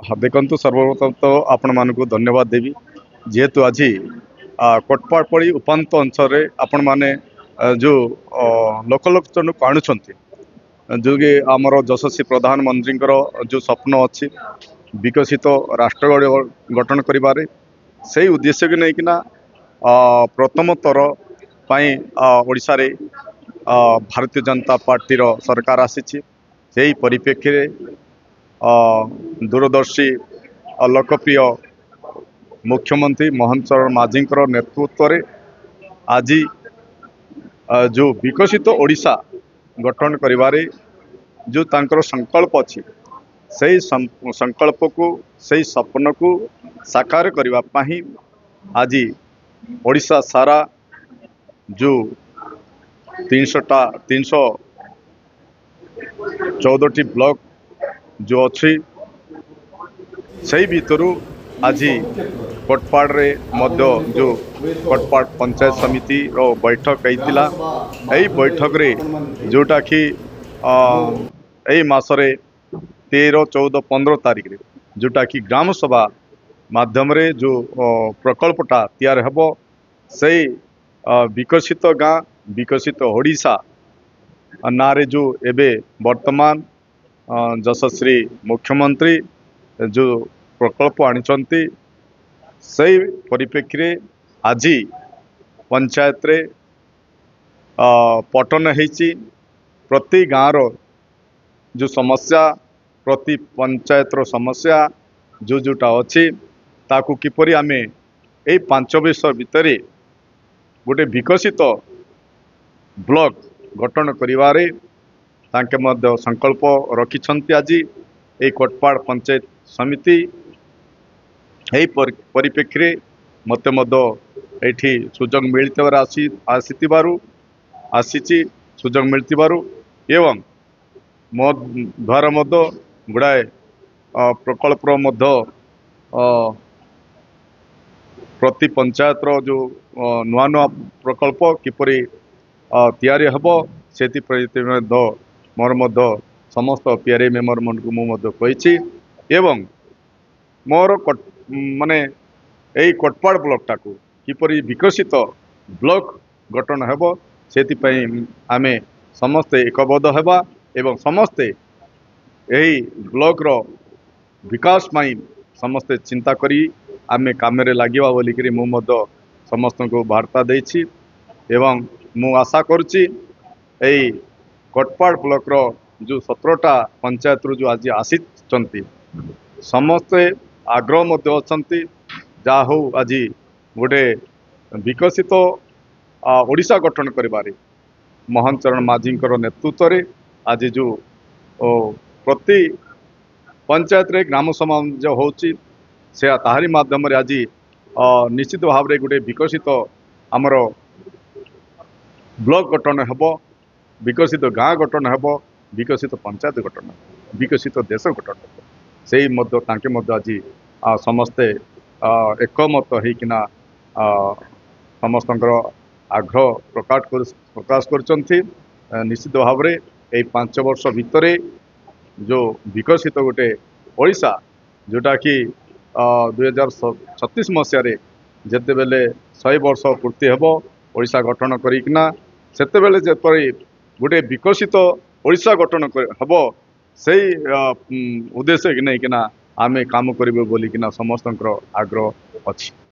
हाँ देखु सर्वप्रथम तो आपण मानक धन्यवाद देवी जेहेतु आज कोटपाड़ी उपात अंचल आपण मैंने जो लोकलोचन को आणुंट जो कि आमर यशस्वी प्रधानमंत्री जो स्वप्न अच्छी विकसित राष्ट्र गठन करें से उद्देश्य को लेकिना प्रथम थर ओडिशा रे भारतीय जनता पार्टी सरकार आसी परिप्रेक्षी दूरदर्शी लोकप्रिय मुख्यमंत्री मोहन चरण माझी नेतृत्व रे आज जो विकसित ओडिशा गठन करिवारे जो तांकर संकल्प अच्छी से संकल्प को से सपन को साकार करने आज ओडिशा सारा जो 314 ब्लॉक जो अच्छी से भीतर आज कोटपाड़ रे मध्य जो कोटपाड़ पंचायत समिति रो बैठक होता यही बैठक रे जोटा कि यही मासरे 13, 14, 15 तारीख रे जोटा कि ग्राम सभा माध्यम रे जो प्रकल्पटा तैयार हेब से विकसित गाँ विकसित ओडिशा नारे जो एबे वर्तमान यशस्वी मुख्यमंत्री जो प्रकल्प आनिचंती से परिप्रेक्षी आज पंचायत रे पटन होती प्रति गाँव जो समस्या प्रति पंचायत रो समस्या जो जोटा अच्छी ताकू किपरि आमे ए 5 वर्ष भितर गोटे विकसित ब्लॉक गठन करिवारे तांके मध्य संकल्प रखिछंती आज ए कोटपाड़ पंचायत समिति यही परिप्रेक्षी मत ये सुजोग मिलते आसी सुजोग मिलती एवं मो द्वारा गुड़ाए प्रकल्प प्रति पंचायत जो नुआ नुआ प्रकल्प किपरि तैयारी हम से मोर समस्त प्यारे मेम्बर मन को मुझे एवं मोर माने यही कोटपाड़ ब्लॉक टाकू किपरि विकसित ब्लॉक गठन हेब से आमे समस्ते एकबद्ध हेबा एवं समस्ते यही ब्लॉक रो विकास पाई समस्ते चिंता करी आमे काम रे लागिबा बोलिकरी मु समस्त को वार्ता देछि एवं मु आशा करुच्ची यही कोटपाड़ ब्लॉक रो जो 17टा पंचायत रू जो आज आसी समस्ते आग्रह मध्य अच्छी जहा हो आज गोटे विकसित ओडिशा गठन करिबारे मोहन चरण माझी नेतृत्व रे आज जो प्रति पंचायत रे ग्राम समाज होची से ताहारी माध्यम रे आज निश्चित भाव रे गोटे विकसित आमर ब्लॉक गठन हेब विकसित गाँ गठन हेब विकसित पंचायत गठन विकसित देश गठन हेब से आज समस्ते एकमत होना समस्त आग्रह प्रकाश कर निश्चित भाव में यही 5 वर्ष भितर जो विकसित गोटे ओडिशा जोटा कि 2036 मसीह जिते बेले 100 वर्ष पूर्ति हेब ओडिशा गठन करिकिना सेते बेले जेपरि गोटे विकसित ओडिशा गठन हेब से उद्देश्य कि नहीं आमे काम करिबो बोलिकिना समस्त आग्रह अच्छी।